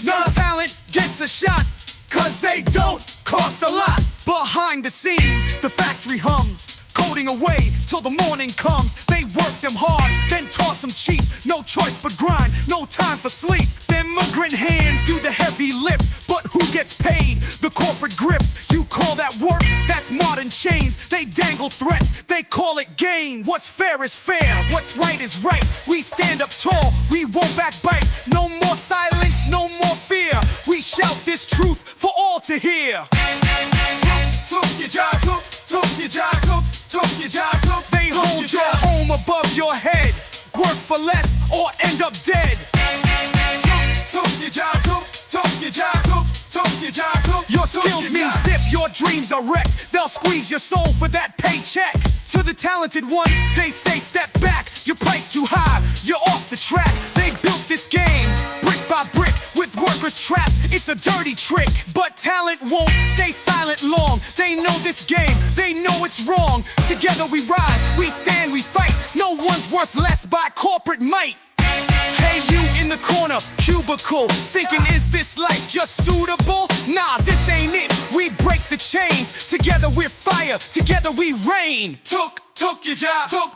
No talent gets a shot, cause they don't cost a lot. Behind the scenes, the factory hums, coding away till the morning comes. They work them hard, then toss them cheap. No choice but grind, no time for sleep. Them immigrant hands do the heavy lift, but who gets paid? The corporate grift. You call that work? That's modern chains. They dangle threats, they call it gains. What's fair is fair, what's right is right. We stand up tall, we won't backbite. No more silence, no more fear. We shout this truth for all to hear. Took your job, took your job, took your job, they hold your home above your head. Work for less or end up dead. Took your job, took your job, took your job. Your skills mean zip, your dreams are wrecked. They'll squeeze your soul for that paycheck. To the talented ones, they say step back. Your price too high, you're off the track. They built this game, brick by brick, with workers trapped. It's a dirty trick, but talent won't stay silent long. They know this game, they know it's wrong. Together we rise, we stand, we fight. No one's worth less by corporate might. Hey, you in the corner, cubicle, thinking is this life just suitable? Nah, this ain't it, we break the chains. Together we're fire, together we reign. Took your job, took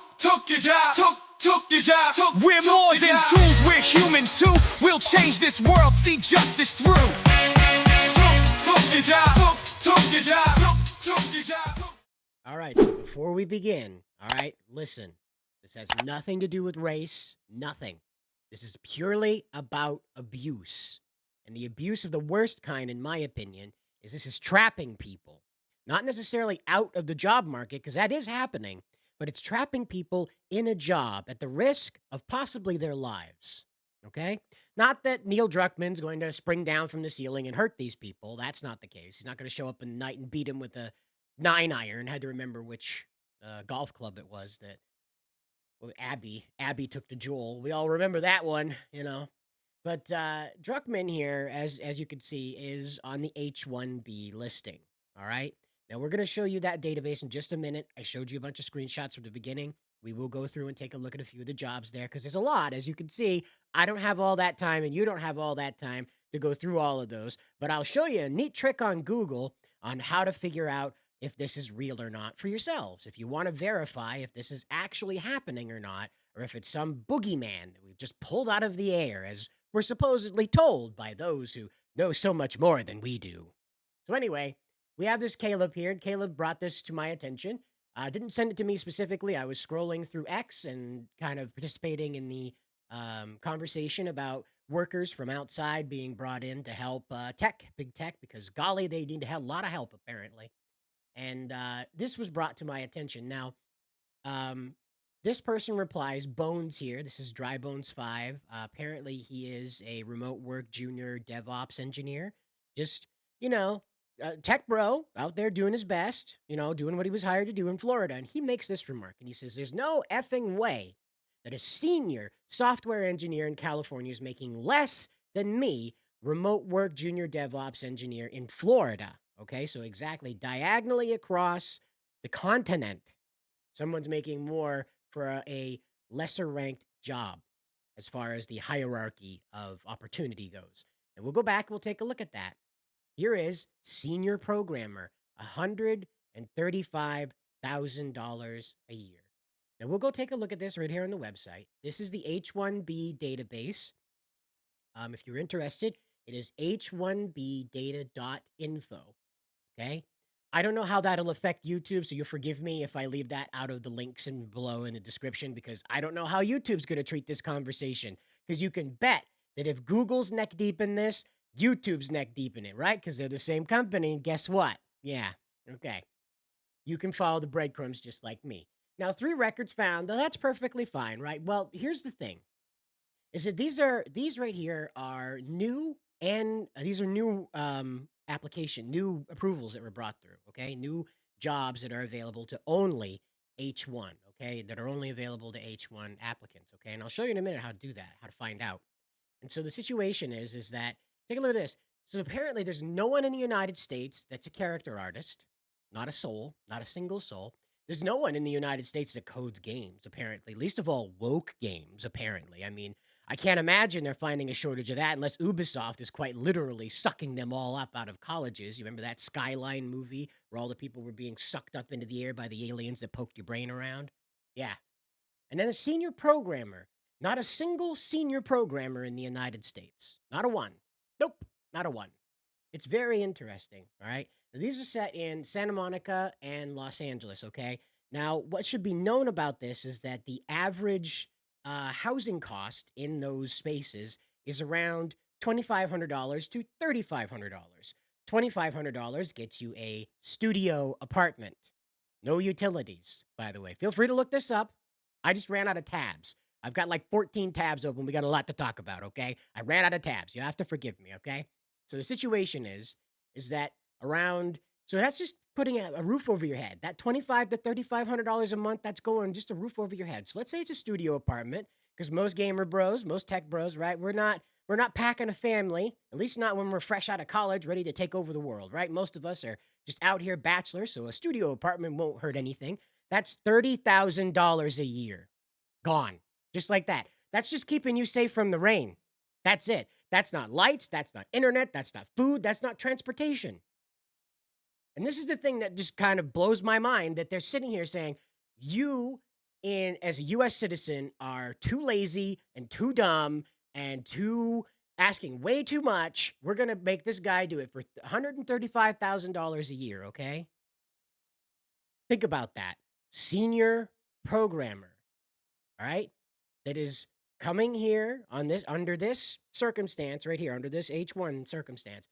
your job, took your job. We're more than tools, we're human too. We'll change this world, see justice through. Took your job, took your job, took your job. All right, so before we begin, all right, listen. This has nothing to do with race, nothing. This is purely about abuse. And the abuse of the worst kind, in my opinion, is this is trapping people. Not necessarily out of the job market, because that is happening, but it's trapping people in a job at the risk of possibly their lives. Okay? Not that Neil Druckmann's going to spring down from the ceiling and hurt these people. That's not the case. He's not going to show up in the night and beat him with a 9-iron. Had to remember which golf club it was that Abby took to Joel. We all remember that one, you know. But Druckmann here, as you can see, is on the H1B listing. All right. Now we're going to show you that database in just a minute. I showed you a bunch of screenshots from the beginning. We will go through and take a look at a few of the jobs there because there's a lot. As you can see, I don't have all that time and you don't have all that time to go through all of those. But I'll show you a neat trick on Google on how to figure out if this is real or not for yourselves. If you want to verify if this is actually happening or not, or if it's some boogeyman that we've just pulled out of the air, as we're supposedly told by those who know so much more than we do. So anyway, we have this Caleb here, and Caleb brought this to my attention. Didn't send it to me specifically. I was scrolling through X and kind of participating in the conversation about workers from outside being brought in to help big tech, because golly, they need to have a lot of help apparently. And this was brought to my attention. Now, this person replies, Bones here. This is Dry Bones 5. Apparently, he is a remote work junior DevOps engineer. Just, tech bro out there doing his best, doing what he was hired to do in Florida. And he makes this remark, and he says, there's no effing way that a senior software engineer in California is making less than me, remote work junior DevOps engineer in Florida. Okay, so exactly diagonally across the continent, someone's making more for a lesser ranked job as far as the hierarchy of opportunity goes. And we'll go back, we'll take a look at that. Here is senior programmer, $135,000 a year. Now we'll go take a look at this right here on the website. This is the H1B database. If you're interested, it is h1bdata.info. Okay. I don't know how that'll affect YouTube, so you'll forgive me if I leave that out of the links and below in the description, because I don't know how YouTube's going to treat this conversation. Because you can bet that if Google's neck deep in this, YouTube's neck deep in it, right? Because they're the same company. And guess what? Yeah. Okay. You can follow the breadcrumbs just like me. Now, 3 records found. Now, that's perfectly fine, right? Well, here's the thing. Is that these right here are new, and these are new new approvals that were brought through, okay? New jobs that are available to only H1, okay? That are only available to H1 applicants, okay? And I'll show you in a minute how to do that, how to find out. And so the situation is that, take a look at this. So apparently there's no one in the United States that's a character artist, not a soul, not a single soul. There's no one in the United States that codes games, apparently. Least of all, woke games, apparently. I mean, I can't imagine they're finding a shortage of that unless Ubisoft is quite literally sucking them all up out of colleges. You remember that Skyline movie where all the people were being sucked up into the air by the aliens that poked your brain around? Yeah. And then a senior programmer. Not a single senior programmer in the United States. Not a one. Nope. Not a one. It's very interesting, all right? Now, these are set in Santa Monica and Los Angeles, okay? Now, what should be known about this is that the average housing cost in those spaces is around $2,500 to $3,500. $2,500 gets you a studio apartment. No utilities, by the way. Feel free to look this up. I just ran out of tabs. I've got like 14 tabs open. We got a lot to talk about, okay? I ran out of tabs. You have to forgive me, okay? So the situation is that around so that's just putting a roof over your head. That $2,500 to $3,500 a month, that's going just a roof over your head. So let's say it's a studio apartment, because most gamer bros, most tech bros, right? We're not packing a family, at least not when we're fresh out of college, ready to take over the world, right? Most of us are just out here bachelors, so a studio apartment won't hurt anything. That's $30,000 a year. Gone. Just like that. That's just keeping you safe from the rain. That's it. That's not lights. That's not internet. That's not food. That's not transportation. And this is the thing that just kind of blows my mind that they're sitting here saying, you, as a US citizen, are too lazy and too dumb and too asking way too much. We're going to make this guy do it for $135,000 a year, okay? Think about that. Senior programmer, all right? That is coming here on this under this circumstance right here, under this H1 circumstance.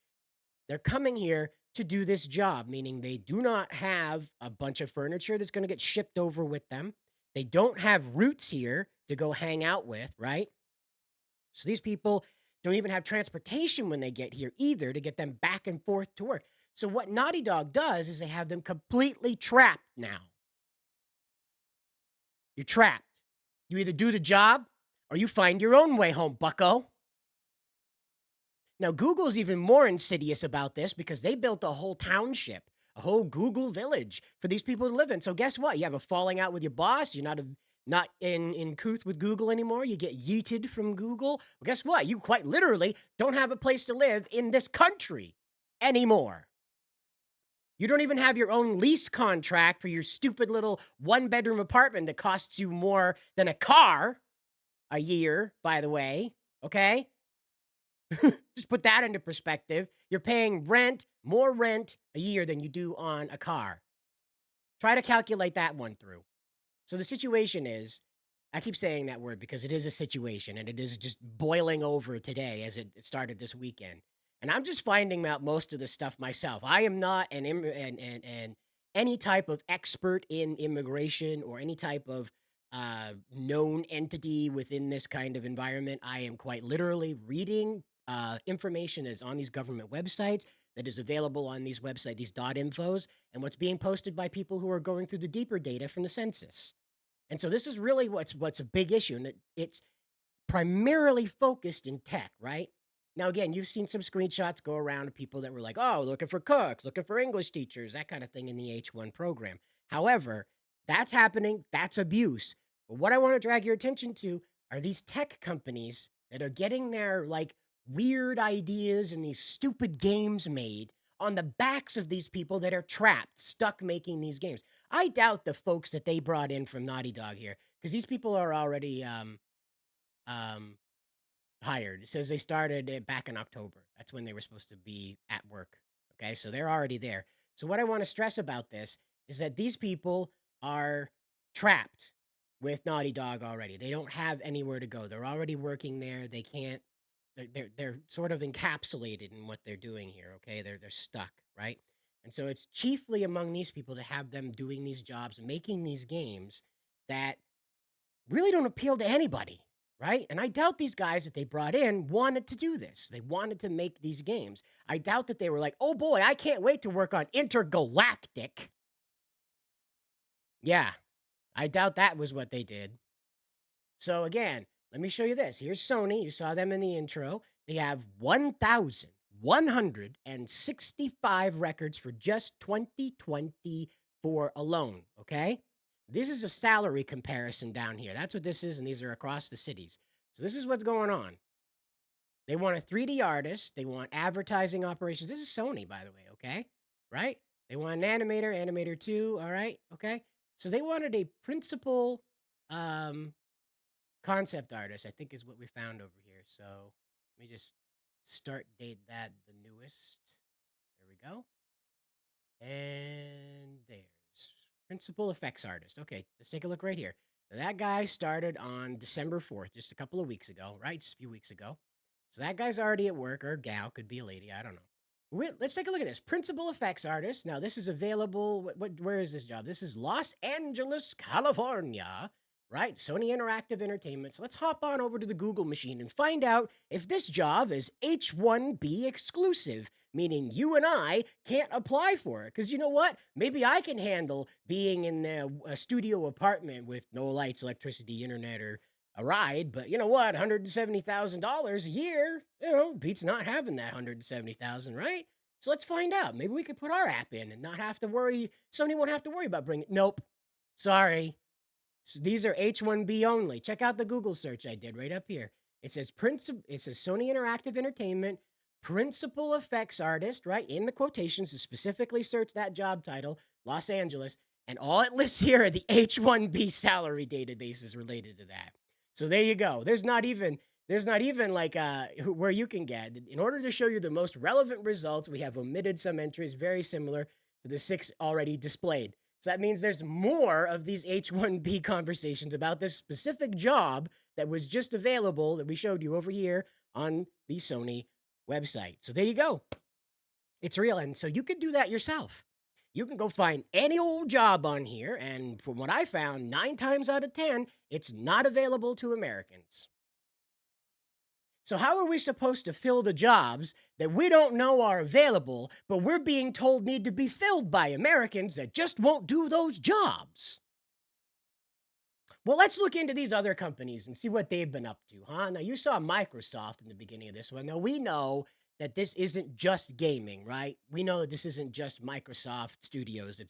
They're coming here to do this job, meaning they do not have a bunch of furniture that's going to get shipped over with them. They don't have roots here to go hang out with, right? So these people don't even have transportation when they get here either to get them back and forth to work. So what Naughty Dog does is they have them completely trapped now. You're trapped. You either do the job or you find your own way home, bucko. Now, Google's even more insidious about this because they built a whole township, a whole Google village for these people to live in. So guess what? You have a falling out with your boss. You're not in couth with Google anymore. You get yeeted from Google. Well, guess what? You quite literally don't have a place to live in this country anymore. You don't even have your own lease contract for your stupid little one-bedroom apartment that costs you more than a car a year, by the way, okay? Just put that into perspective. You're paying more rent a year than you do on a car. Try to calculate that one through. So the situation is, I keep saying that word because it is a situation and it is just boiling over today as it started this weekend. And I'm just finding out most of this stuff myself. I am not any type of expert in immigration or any type of known entity within this kind of environment. I am quite literally reading information that is on these government websites, that is available on these websites, these .infos, and what's being posted by people who are going through the deeper data from the census. And so this is really what's a big issue, and it's primarily focused in tech, right? Now, again, you've seen some screenshots go around of people that were like, oh, looking for cooks, looking for English teachers, that kind of thing in the H1 program. However, that's happening. That's abuse. But what I want to drag your attention to are these tech companies that are getting their like weird ideas and these stupid games made on the backs of these people that are trapped, stuck making these games. I doubt the folks that they brought in from Naughty Dog here, because these people are already hired. It says they started it back in October. That's when they were supposed to be at work. Okay, so they're already there. So what I want to stress about this is that these people are trapped with Naughty Dog already. They don't have anywhere to go. They're already working there. They can't. They're sort of encapsulated in what they're doing here. Okay, they're stuck, right? And so it's chiefly among these people to have them doing these jobs and making these games that really don't appeal to anybody, right? And I doubt these guys that they brought in wanted to do this. They wanted to make these games. I doubt that they were like, oh boy, I can't wait to work on Intergalactic. Yeah, I doubt that was what they did. So again, let me show you this. Here's Sony. You saw them in the intro. They have 1,165 records for just 2024 alone, okay? This is a salary comparison down here. That's what this is, and these are across the cities. So this is what's going on. They want a 3D artist. They want advertising operations. This is Sony, by the way, okay? Right? They want an animator, animator 2, all right? Okay? So they wanted a principal concept artist, I think is what we found over here. So let me just start date that the newest. There we go. And there's principal effects artist. Okay, let's take a look right here. Now, that guy started on December 4th, just a couple of weeks ago, right? Just a few weeks ago. So that guy's already at work, or gal, could be a lady, I don't know. Let's take a look at this. Principal effects artist. Now, this is available. Where is this job? This is Los Angeles, California, right? Sony Interactive Entertainment. So let's hop on over to the Google machine and find out if this job is H1B exclusive, meaning you and I can't apply for it. Because you know what? Maybe I can handle being in a studio apartment with no lights, electricity, internet, or a ride, but you know what? $170,000 a year, beats not having that 170,000, right? So let's find out. Maybe we could put our app in and not have to worry. Sony won't have to worry about bringing. Nope, sorry. So these are H1B only. Check out the Google search I did right up here. It says It says Sony Interactive Entertainment principal effects artist, right? In the quotations to specifically search that job title, Los Angeles, and all it lists here are the H1B salary databases related to that. So there you go. There's not even like where you can get. In order to show you the most relevant results, we have omitted some entries very similar to the 6 already displayed. So that means there's more of these H1B conversations about this specific job that was just available that we showed you over here on the Sony website. So there you go. It's real. And so you can do that yourself. You can go find any old job on here, and from what I found, 9 times out of 10, it's not available to Americans. So how are we supposed to fill the jobs that we don't know are available, but we're being told need to be filled by Americans that just won't do those jobs? Well, let's look into these other companies and see what they've been up to, huh? Now, you saw Microsoft in the beginning of this one. Now, we know that this isn't just gaming, right? We know that this isn't just Microsoft Studios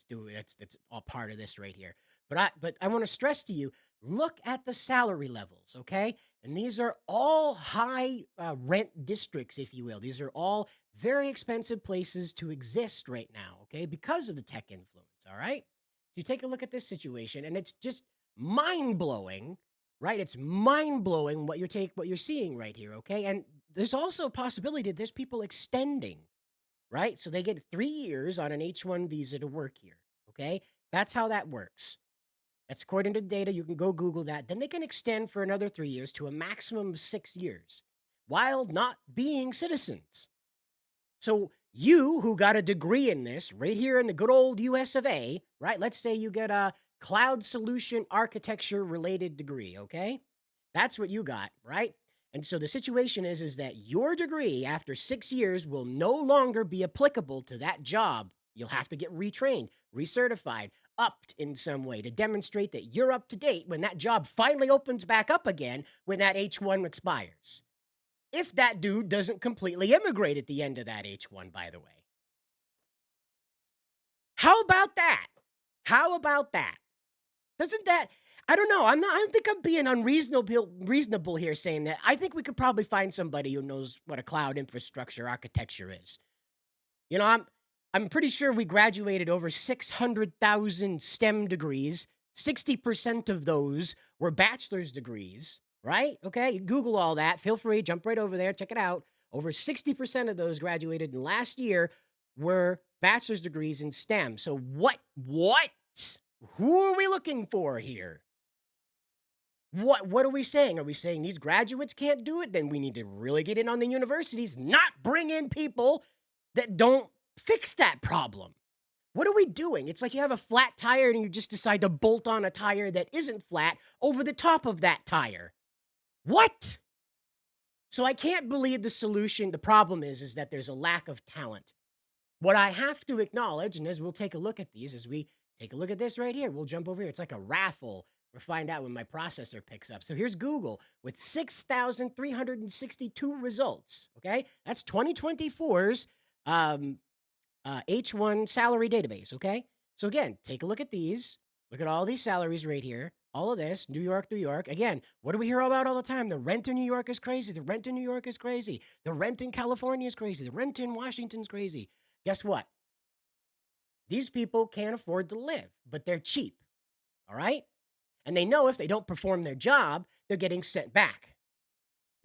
that's all part of this right here. But I want to stress to you, look at the salary levels, okay? And these are all high rent districts, if you will. These are all very expensive places to exist right now, okay? Because of the tech influence, all right? So you take a look at this situation, and it's just mind-blowing, right? It's mind-blowing what you're seeing right here, okay? And there's also a possibility that there's people extending, right? So they get 3 years on an H1 visa to work here, okay? That's how that works. That's according to data. You can go Google that. Then they can extend for another 3 years to a maximum of 6 years while not being citizens. So you who got a degree in this right here in the good old US of A, right? Let's say you get a cloud solution architecture related degree, okay? That's what you got, right? And so the situation is that your degree after 6 years will no longer be applicable to that job. You'll have to get retrained, recertified, upped in some way to demonstrate that you're up to date when that job finally opens back up again when that H1 expires. If that dude doesn't completely immigrate at the end of that H1, by the way. How about that? How about that? Doesn't that, I don't know. I don't think I'm being reasonable here saying that. I think we could probably find somebody who knows what a cloud infrastructure architecture is. You know, I'm pretty sure we graduated over 600,000 STEM degrees. 60% of those were bachelor's degrees, right? Okay, you Google all that. Feel free, jump right over there, check it out. Over 60% of those graduated in last year were bachelor's degrees in STEM. So what? Who are we looking for here? What are we saying? Are we saying these graduates can't do it? Then we need to really get in on the universities, not bring in people that don't fix that problem. What are we doing? It's like you have a flat tire and you just decide to bolt on a tire that isn't flat over the top of that tire. What? So I can't believe the problem is that there's a lack of talent. What I have to acknowledge, and as we'll take a look at these, as we take a look at this right here, we'll jump over here. It's like a raffle. We'll find out when my processor picks up. So here's Google with 6,362 results, okay? That's 2024's H1 salary database, okay? So again, take a look at these. Look at all these salaries right here. All of this, New York, New York. Again, what do we hear about all the time? The rent in New York is crazy. The rent in New York is crazy. The rent in California is crazy. The rent in Washington is crazy. Guess what? These people can't afford to live, but they're cheap. All right? And they know if they don't perform their job, they're getting sent back.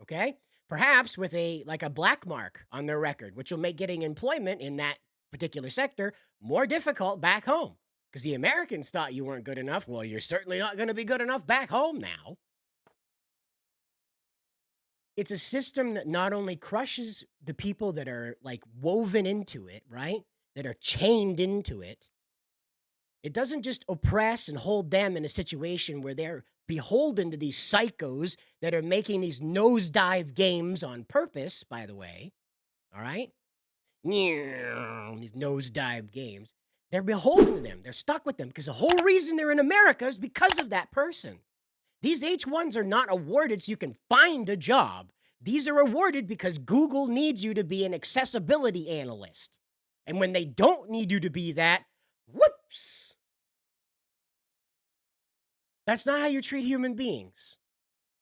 Okay? Perhaps with a black mark on their record, which will make getting employment in that particular sector more difficult back home. Because the Americans thought you weren't good enough. Well, you're certainly not going to be good enough back home now. It's a system that not only crushes the people that are woven into it, right? That are chained into it. It doesn't just oppress and hold them in a situation where they're beholden to these psychos that are making these nosedive games on purpose, by the way. All right? These nosedive games. They're beholden to them. They're stuck with them because the whole reason they're in America is because of that person. These H1s are not awarded so you can find a job. These are awarded because Google needs you to be an accessibility analyst. And when they don't need you to be that, whoops. That's not how you treat human beings.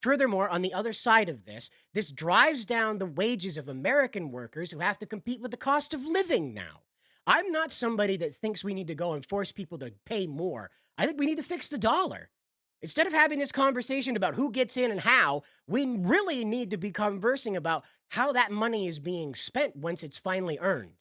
Furthermore, on the other side of this, this drives down the wages of American workers who have to compete with the cost of living now. I'm not somebody that thinks we need to go and force people to pay more. I think we need to fix the dollar. Instead of having this conversation about who gets in and how, we really need to be conversing about how that money is being spent once it's finally earned.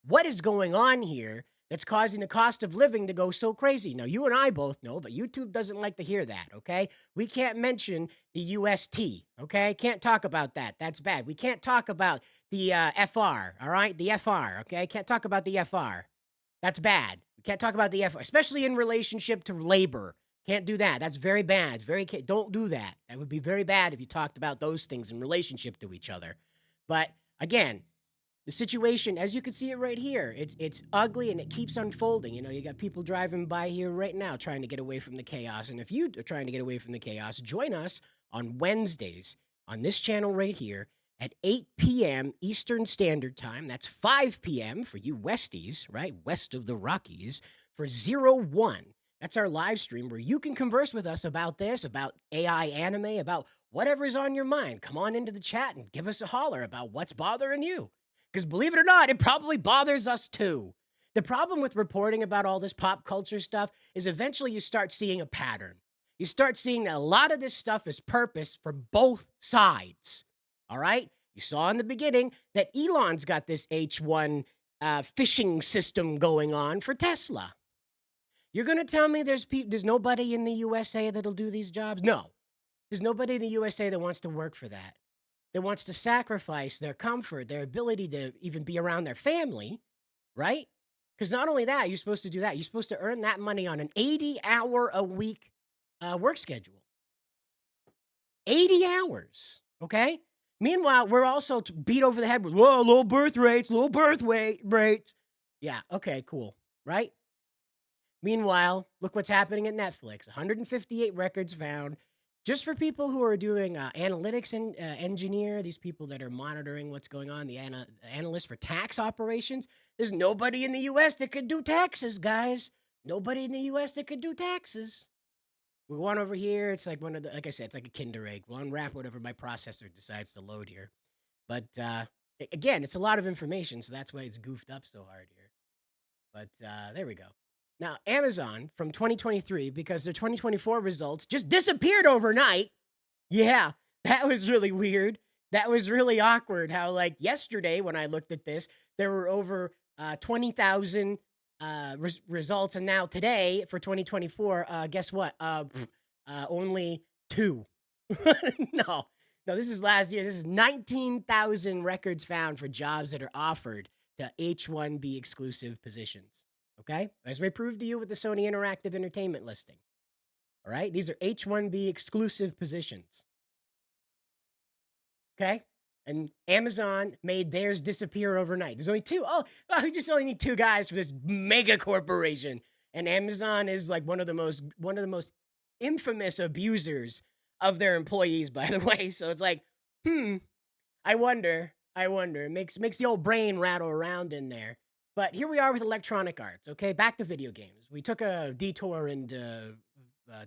What is going on here that's causing the cost of living to go so crazy? Now, you and I both know, but YouTube doesn't like to hear that, okay? We can't mention the UST, okay? Can't talk about that. That's bad. We can't talk about the FR, all right? The FR, okay? Can't talk about the FR. That's bad. We can't talk about the FR, especially in relationship to labor. Can't do that. That's very bad. Don't do that. That would be very bad if you talked about those things in relationship to each other. But again, the situation, as you can see it right here, it's ugly and it keeps unfolding. You know, you got people driving by here right now trying to get away from the chaos. And if you are trying to get away from the chaos, join us on Wednesdays on this channel right here at 8 p.m. Eastern Standard Time. That's 5 p.m. for you Westies, right? West of the Rockies for 01. That's our live stream where you can converse with us about this, about AI anime, about whatever's on your mind. Come on into the chat and give us a holler about what's bothering you. Because believe it or not, it probably bothers us too. The problem with reporting about all this pop culture stuff is eventually you start seeing a pattern. You start seeing that a lot of this stuff is purpose for both sides. All right? You saw in the beginning that Elon's got this H1 phishing system going on for Tesla. You're going to tell me there's nobody in the USA that'll do these jobs? No. There's nobody in the USA that wants to work for that wants to sacrifice their comfort, their ability to even be around their family, right? Because not only that, you're supposed to do that. You're supposed to earn that money on an 80-hour-a-week work schedule. 80 hours, okay? Meanwhile, we're also beat over the head with, whoa, low birth rates. Yeah, okay, cool, right? Meanwhile, look what's happening at Netflix. 158 records found. Just for people who are doing analytics and engineer, these people that are monitoring what's going on, the analysts for tax operations, there's nobody in the U.S. that could do taxes, guys. Nobody in the U.S. that could do taxes. We want over here. It's like like I said, it's like a Kinder Egg. We'll unwrap whatever my processor decides to load here. But again, it's a lot of information, so that's why it's goofed up so hard here. But there we go. Now, Amazon from 2023, because their 2024 results just disappeared overnight. Yeah, that was really weird. That was really awkward how, like, yesterday when I looked at this, there were over 20,000 results. And now today for 2024, guess what? Only 2. No, this is last year. This is 19,000 records found for jobs that are offered to H1B exclusive positions. Okay, as we proved to you with the Sony Interactive Entertainment listing. All right, these are H1B exclusive positions. Okay, and Amazon made theirs disappear overnight. There's only 2. Oh, we just only need 2 guys for this mega corporation. And Amazon is like one of the most infamous abusers of their employees, by the way. So it's like, I wonder. It makes the old brain rattle around in there. But here we are with Electronic Arts, okay? Back to video games. We took a detour into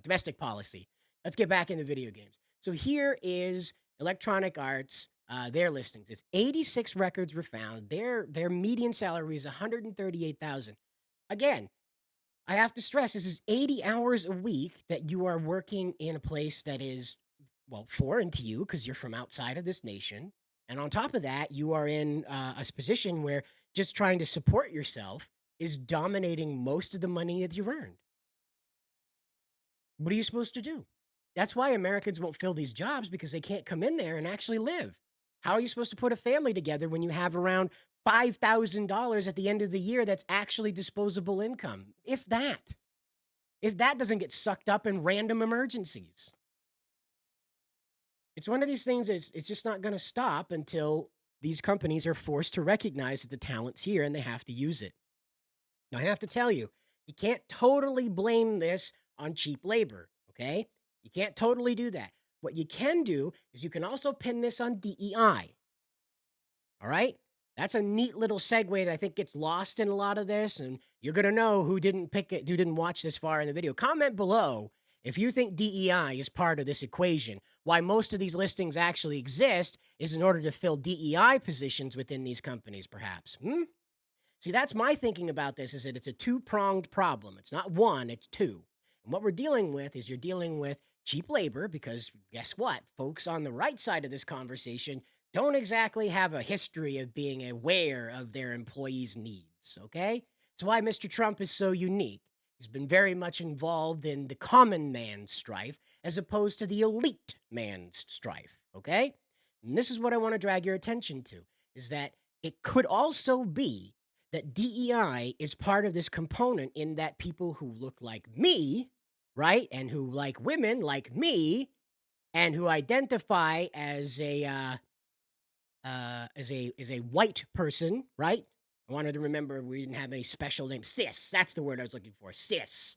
domestic policy. Let's get back into video games. So here is Electronic Arts, their listings. It's 86 records were found. Their median salary is 138,000. Again, I have to stress this is 80 hours a week that you are working in a place that is, well, foreign to you because you're from outside of this nation. And on top of that, you are in a position where just trying to support yourself is dominating most of the money that you've earned. What are you supposed to do? That's why Americans won't fill these jobs because they can't come in there and actually live. How are you supposed to put a family together when you have around $5,000 at the end of the year that's actually disposable income? If that. If that doesn't get sucked up in random emergencies. It's one of these things it's just not going to stop until these companies are forced to recognize that the talent's here and they have to use it. Now, I have to tell you, you can't totally blame this on cheap labor, okay? You can't totally do that. What you can do is you can also pin this on DEI. All right? That's a neat little segue that I think gets lost in a lot of this, and you're going to know who didn't pick it, who didn't watch this far in the video. Comment below if you think DEI is part of this equation. Why most of these listings actually exist is in order to fill DEI positions within these companies, perhaps. See, that's my thinking about this, is that it's a two-pronged problem. It's not one, it's two. And what we're dealing with is you're dealing with cheap labor because guess what? Folks on the right side of this conversation don't exactly have a history of being aware of their employees' needs, okay? It's why Mr. Trump is so unique. He's been very much involved in the common man's strife as opposed to the elite man's strife, okay? And this is what I want to drag your attention to, is that it could also be that DEI is part of this component in that people who look like me, right, and who like women like me, and who identify as a white person, right? I wanted to remember we didn't have any special name. Cis, that's the word I was looking for. Cis.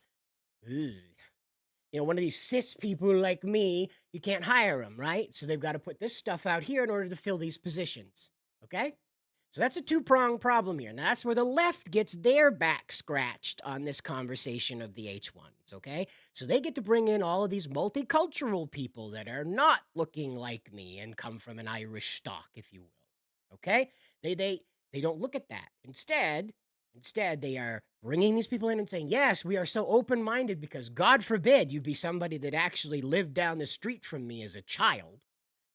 Ugh. You know, one of these cis people like me, you can't hire them, right? So they've got to put this stuff out here in order to fill these positions. Okay? So that's a two-pronged problem here. And that's where the left gets their back scratched on this conversation of the H1s, okay? So they get to bring in all of these multicultural people that are not looking like me and come from an Irish stock, if you will, okay? They don't look at that. Instead, they are bringing these people in and saying, yes, we are so open-minded because God forbid you be somebody that actually lived down the street from me as a child.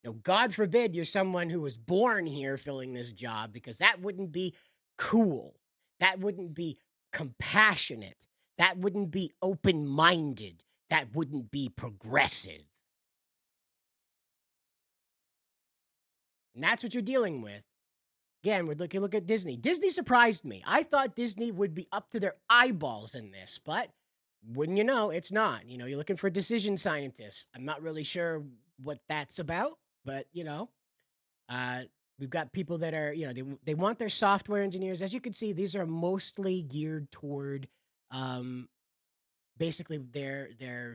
Now, God forbid you're someone who was born here filling this job because that wouldn't be cool. That wouldn't be compassionate. That wouldn't be open-minded. That wouldn't be progressive. And that's what you're dealing with. Again, look at Disney. Disney surprised me. I thought Disney would be up to their eyeballs in this, but wouldn't you know, it's not. You know, you're looking for decision scientists. I'm not really sure what that's about, but uh, we've got people that are, they want their software engineers. As you can see, these are mostly geared toward basically their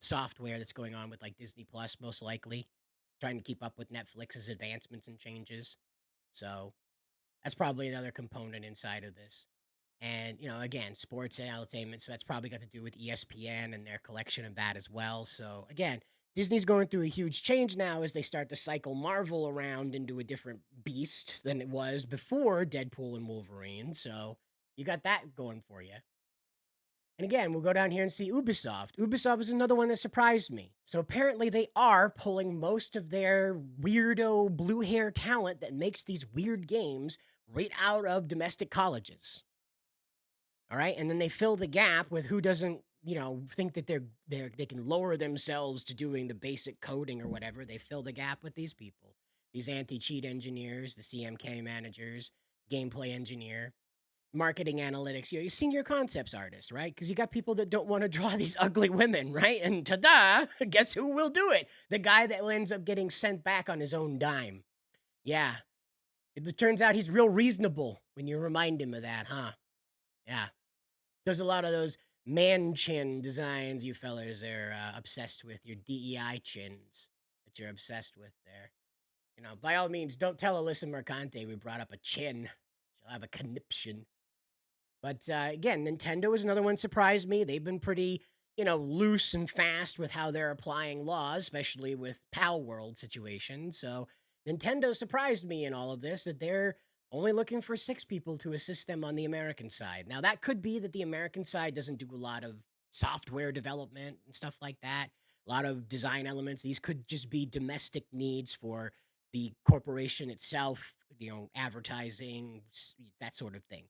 software that's going on with like Disney Plus, most likely trying to keep up with Netflix's advancements and changes. So that's probably another component inside of this. And, again, sports and entertainment. So that's probably got to do with ESPN and their collection of that as well. So again, Disney's going through a huge change now as they start to cycle Marvel around into a different beast than it was before Deadpool and Wolverine. So you got that going for you. And again, we'll go down here and see Ubisoft. Ubisoft is another one that surprised me. So apparently they are pulling most of their weirdo blue hair talent that makes these weird games right out of domestic colleges. All right. And then they fill the gap with who doesn't, think that they can lower themselves to doing the basic coding or whatever. They fill the gap with these people, these anti-cheat engineers, the CMK managers, gameplay engineer, marketing analytics, your senior concepts artists, right? Because you got people that don't want to draw these ugly women, right? And ta-da, guess who will do it? The guy that ends up getting sent back on his own dime. Yeah. It turns out he's real reasonable when you remind him of that, huh? Yeah. There's a lot of those man chin designs you fellers are obsessed with, your DEI chins that you're obsessed with there. By all means, don't tell Alyssa Mercante we brought up a chin. I have a conniption. But again, Nintendo is another one surprised me. They've been pretty, loose and fast with how they're applying laws, especially with Pal World situation. So Nintendo surprised me in all of this that they're only looking for 6 people to assist them on the American side. Now that could be that the American side doesn't do a lot of software development and stuff like that. A lot of design elements. These could just be domestic needs for the corporation itself, advertising, that sort of thing.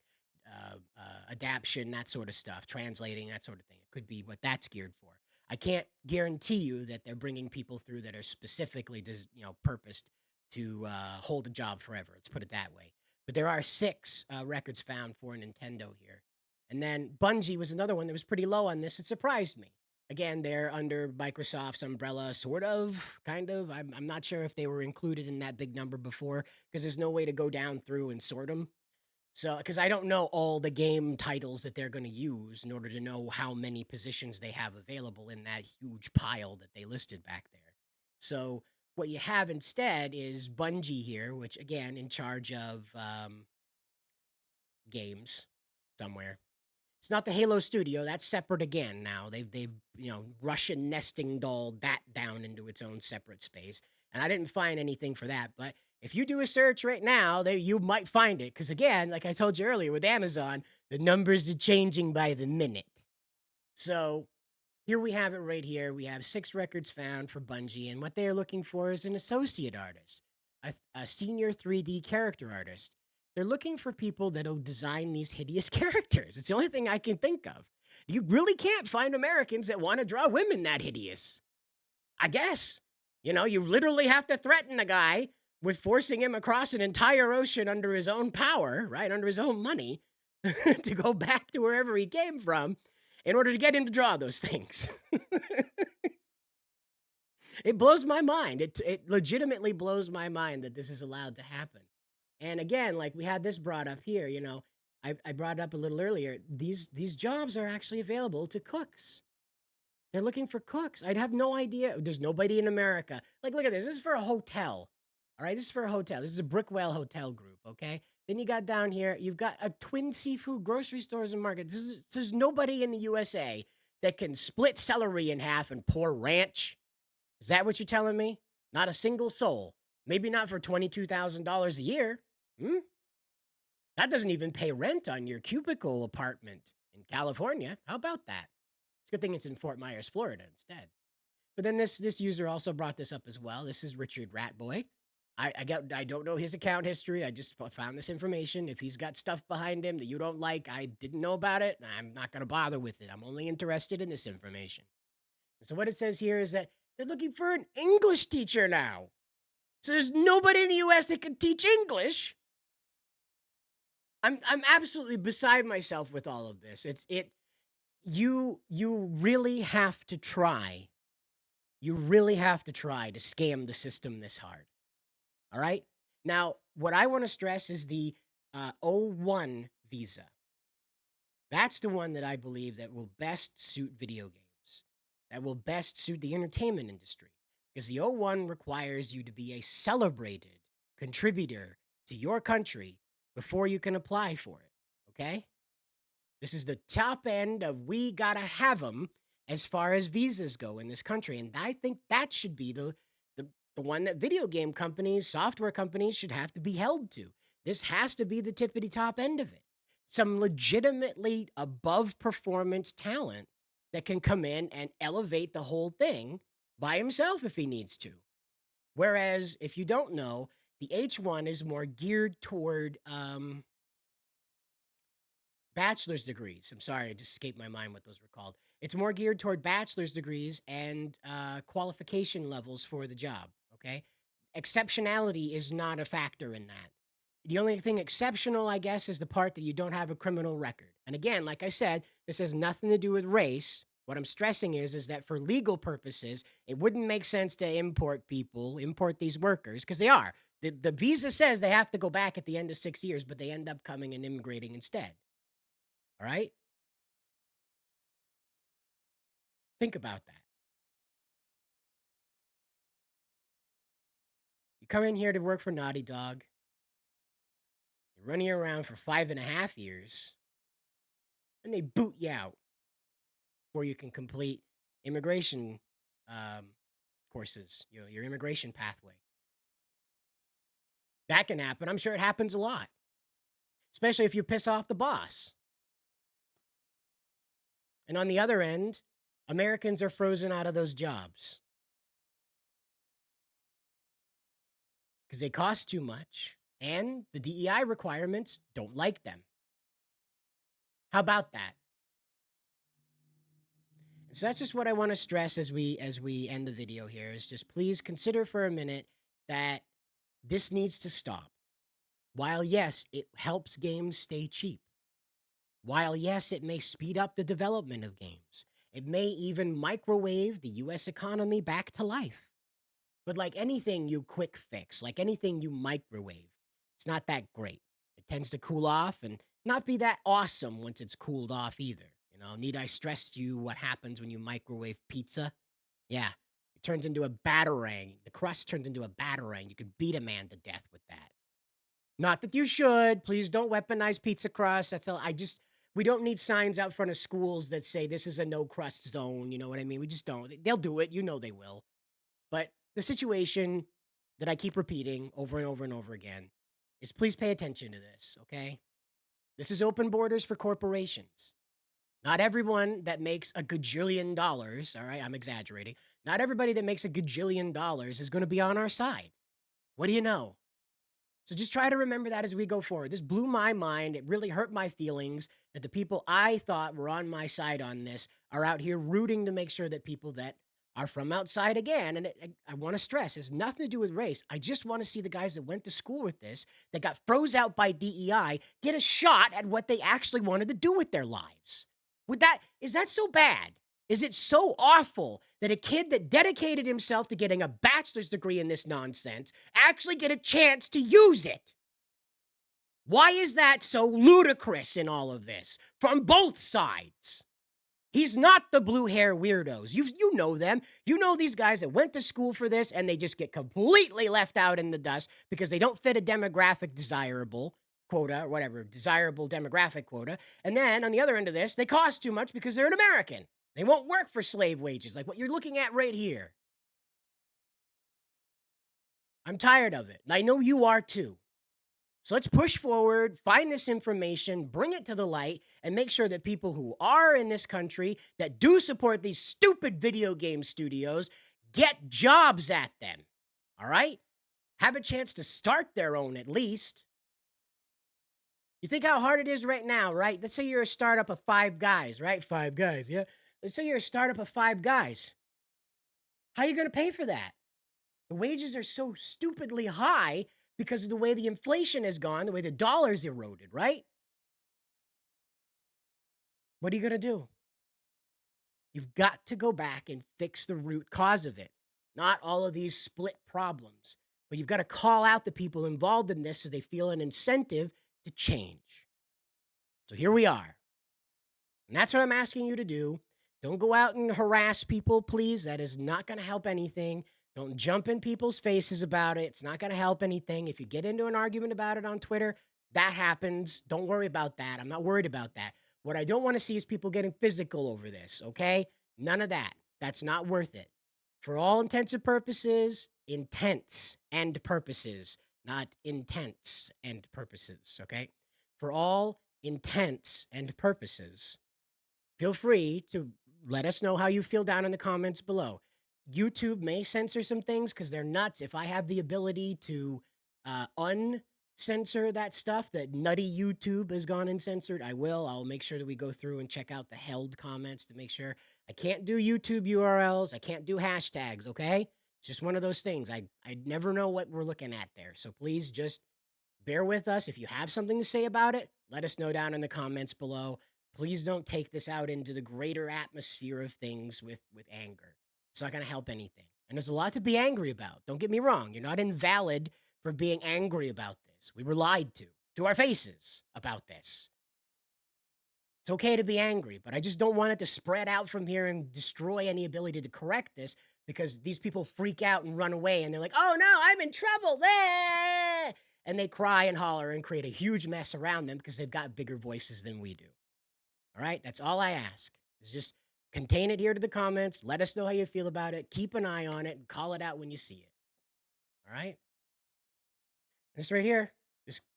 Adaption, that sort of stuff, translating, that sort of thing. It could be what that's geared for. I can't guarantee you that they're bringing people through that are specifically, purposed to hold a job forever. Let's put it that way. But there are 6 records found for Nintendo here. And then Bungie was another one that was pretty low on this. It surprised me. Again, they're under Microsoft's umbrella, sort of, kind of. I'm not sure if they were included in that big number before because there's no way to go down through and sort them. So, because I don't know all the game titles that they're going to use in order to know how many positions they have available in that huge pile that they listed back there. So, what you have instead is Bungie here, which again, in charge of games somewhere. It's not the Halo studio. That's separate again now. They've Russian nesting dolled that down into its own separate space. And I didn't find anything for that. But if you do a search right now, you might find it. Because again, like I told you earlier with Amazon, the numbers are changing by the minute. So here we have it right here. We have 6 records found for Bungie. And what they're looking for is an associate artist, a senior 3D character artist. They're looking for people that'll design these hideous characters. It's the only thing I can think of. You really can't find Americans that want to draw women that hideous. I guess. You literally have to threaten the guy with forcing him across an entire ocean under his own power, right, under his own money, to go back to wherever he came from in order to get him to draw those things. It blows my mind. It legitimately blows my mind that this is allowed to happen. And again, like we had this brought up here, I brought it up a little earlier. These jobs are actually available to cooks. They're looking for cooks. I'd have no idea. There's nobody in America. Like, look at this. This is for a hotel. All right, this is for a hotel. This is a Brickwell Hotel Group, okay? Then you got down here, you've got a Twin Seafood grocery stores and markets. There's nobody in the USA that can split celery in half and pour ranch. Is that what you're telling me? Not a single soul. Maybe not for $22,000 a year. That doesn't even pay rent on your cubicle apartment in California. How about that? It's a good thing it's in Fort Myers, Florida instead. But then this user also brought this up as well. This is Richard Ratboy. I don't know his account history. I just found this information. If he's got stuff behind him that you don't like, I didn't know about it. I'm not going to bother with it. I'm only interested in this information. So what it says here is that they're looking for an English teacher now. So there's nobody in the U.S. that can teach English. I'm absolutely beside myself with all of this. You really have to try. You really have to try to scam the system this hard. All right? Now, what I want to stress is the O1 visa. That's the one that I believe that will best suit video games, that will best suit the entertainment industry, because the O1 requires you to be a celebrated contributor to your country before you can apply for it, okay? This is the top end of we gotta have them as far as visas go in this country, and I think that should be the one that video game companies, software companies should have to be held to. This has to be the tippity top end of it. Some legitimately above performance talent that can come in and elevate the whole thing by himself if he needs to. Whereas, if you don't know, the H1 is more geared toward bachelor's degrees. I'm sorry, it just escaped my mind what those were called. It's more geared toward bachelor's degrees and qualification levels for the job, okay? Exceptionality is not a factor in that. The only thing exceptional, I guess, is the part that you don't have a criminal record. And again, like I said, this has nothing to do with race. What I'm stressing is that for legal purposes, it wouldn't make sense to import these workers, because they are. The visa says they have to go back at the end of 6 years, but they end up coming and immigrating instead. All right? Think about that. You come in here to work for Naughty Dog. running around for 5.5 years, and they boot you out before you can complete immigration courses, your immigration pathway. That can happen. I'm sure it happens a lot, especially if you piss off the boss. And on the other end, Americans are frozen out of those jobs because they cost too much and the DEI requirements don't like them. How about that? So that's just what I want to stress as we end the video here is just please consider for a minute that this needs to stop. While yes, it helps games stay cheap. While yes, it may speed up the development of games. It may even microwave the US economy back to life. But like anything you quick fix, like anything you microwave, it's not that great. It tends to cool off and not be that awesome once it's cooled off either. You know, need I stress to you what happens when you microwave pizza? Yeah, it turns into a batarang. The crust turns into a batarang. You could beat a man to death with that. Not that you should. Please don't weaponize pizza crust. That's all. We don't need signs out front of schools that say this is a no crust zone. You know what I mean? We just don't. They'll do it. You know they will. But the situation that I keep repeating over and over and over again is please pay attention to this, okay? This is open borders for corporations. Not everyone that makes a gajillion dollars, all right, I'm exaggerating. Not everybody that makes a gajillion dollars is going to be on our side. What do you know? So just try to remember that as we go forward. This blew my mind. It really hurt my feelings that the people I thought were on my side on this are out here rooting to make sure that people that are from outside again, and I want to stress, it has nothing to do with race. I just want to see the guys that went to school with this, that got froze out by DEI, get a shot at what they actually wanted to do with their lives. Is that so bad? Is it so awful that a kid that dedicated himself to getting a bachelor's degree in this nonsense actually get a chance to use it? Why is that so ludicrous in all of this from both sides? He's not the blue hair weirdos. You know them. You know these guys that went to school for this and they just get completely left out in the dust because they don't fit a demographic desirable quota or whatever, desirable demographic quota. And then on the other end of this, they cost too much because they're an American. They won't work for slave wages like what you're looking at right here. I'm tired of it. And I know you are too. So let's push forward, find this information, bring it to the light, and make sure that people who are in this country that do support these stupid video game studios get jobs at them. All right? Have a chance to start their own at least. You think how hard it is right now, right? Let's say you're a startup of 5 guys, right? 5 guys, yeah. Let's say you're a startup of 5 guys. How are you going to pay for that? The wages are so stupidly high because of the way the inflation has gone, the way the dollar's eroded, right? What are you going to do? You've got to go back and fix the root cause of it, not all of these split problems. But you've got to call out the people involved in this so they feel an incentive to change. So here we are. And that's what I'm asking you to do. Don't go out and harass people, please. That is not going to help anything. Don't jump in people's faces about it. It's not going to help anything. If you get into an argument about it on Twitter, that happens. Don't worry about that. I'm not worried about that. What I don't want to see is people getting physical over this, okay? None of that. That's not worth it. For all intents and purposes, intents and purposes, not intense and purposes, okay? For all intents and purposes, feel free to let us know how you feel down in the comments below. YouTube may censor some things because they're nuts. If I have the ability to uncensor that stuff that nutty YouTube has gone and censored, I will. I'll make sure that we go through and check out the held comments to make sure. I can't do YouTube URLs. I can't do hashtags, okay? It's just one of those things. I never know what we're looking at there. So please just bear with us. If you have something to say about it, let us know down in the comments below. Please don't take this out into the greater atmosphere of things with anger. It's not going to help anything. And there's a lot to be angry about. Don't get me wrong. You're not invalid for being angry about this. We were lied to our faces about this. It's okay to be angry, but I just don't want it to spread out from here and destroy any ability to correct this because these people freak out and run away and they're like, oh no, I'm in trouble. and they cry and holler and create a huge mess around them because they've got bigger voices than we do. All right? That's all I ask. Is just contain it here to the comments. Let us know how you feel about it. Keep an eye on it and call it out when you see it. All right? This right here,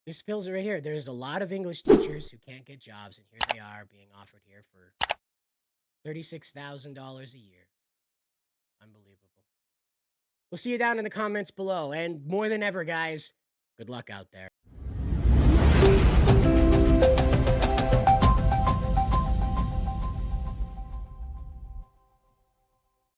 this fills it right here. There's a lot of English teachers who can't get jobs, and here they are being offered here for $36,000 a year. Unbelievable. We'll see you down in the comments below. And more than ever, guys, good luck out there.